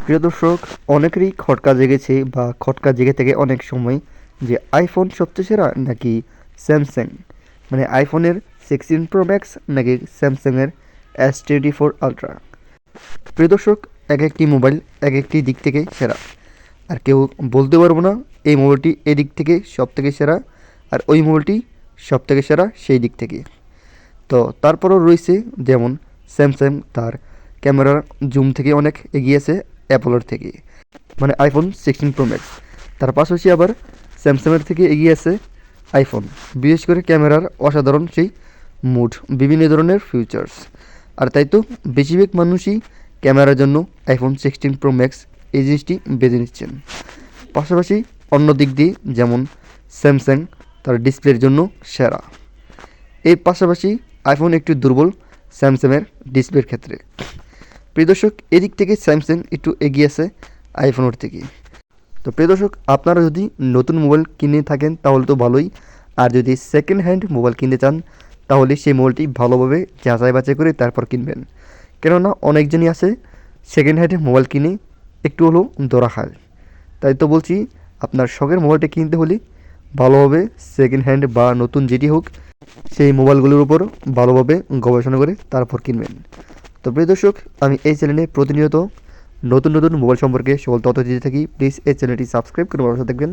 প্রিয় দর্শক, অনেকেরই খটকা জেগেছে বা খটকা জেগে থেকে অনেক সময় যে আইফোন সবচেয়ে সেরা নাকি স্যামসাং, মানে আইফোনের 16 প্রো ম্যাক্স নাকি স্যামসাংয়ের S24 আলট্রা। প্রিয় দর্শক, এক একটি মোবাইল এক একটি দিক থেকে সেরা, আর কেউ বলতে পারবো না এই মোবাইলটি এদিক থেকে সব থেকে সেরা আর ওই মোবাইলটি সব থেকে সেরা সেই দিক থেকে। তো তারপরও রয়েছে যেমন স্যামসাং তার ক্যামেরার জুম থেকে অনেক এগিয়ে আছে অ্যাপোলোর থেকে, মানে iPhone 16 Pro Max। তার পাশাপাশি আবার স্যামসাংয়ের থেকে এগিয়ে আছে আইফোন, বিশেষ করে ক্যামেরার অসাধারণ সেই মুড, বিভিন্ন ধরনের ফিউচার্স। আর তাই তো বেশিরভাগ মানুষই ক্যামেরার জন্য iPhone 16 Pro Max এই জিনিসটি বেছে নিচ্ছেন। পাশাপাশি অন্য দিক দিয়ে যেমন স্যামসাং তার ডিসপ্লের জন্য সেরা, এর পাশাপাশি আইফোন একটু দুর্বল স্যামসাংয়ের ডিসপ্লের ক্ষেত্রে। প্রিয় দর্শক, এদিক থেকে স্যামসাং একটু এগিয়ে আছে আইফোনের থেকে। তো প্রিয় দর্শক, আপনারা যদি নতুন মোবাইল কিনে থাকেন তাহলে তো ভালোই, আর যদি সেকেন্ড হ্যান্ড মোবাইল কিনতে চান তাহলে সেই মোবাইলটি ভালোভাবে যাচাই বাছাই করে তারপর কিনবেন। কেননা অনেকজনই আছে সেকেন্ড হ্যান্ড মোবাইল কিনে একটু হলেও ধরা খায়। তাই তো বলছি, আপনার শখের মোবাইলটা কিনতে হলে ভালোভাবে সেকেন্ড হ্যান্ড বা নতুন যেটি হোক সেই মোবাইলগুলোর উপর ভালোভাবে গবেষণা করে তারপর কিনবেন। তো প্রিয় দর্শক, আমি এই চ্যানেলে প্রতিনিয়ত নতুন নতুন মোবাইল সম্পর্কে সকল তথ্য দিতে থাকি। প্লিজ এই চ্যানেলটি সাবস্ক্রাইব করে আমার সাথে দেখবেন।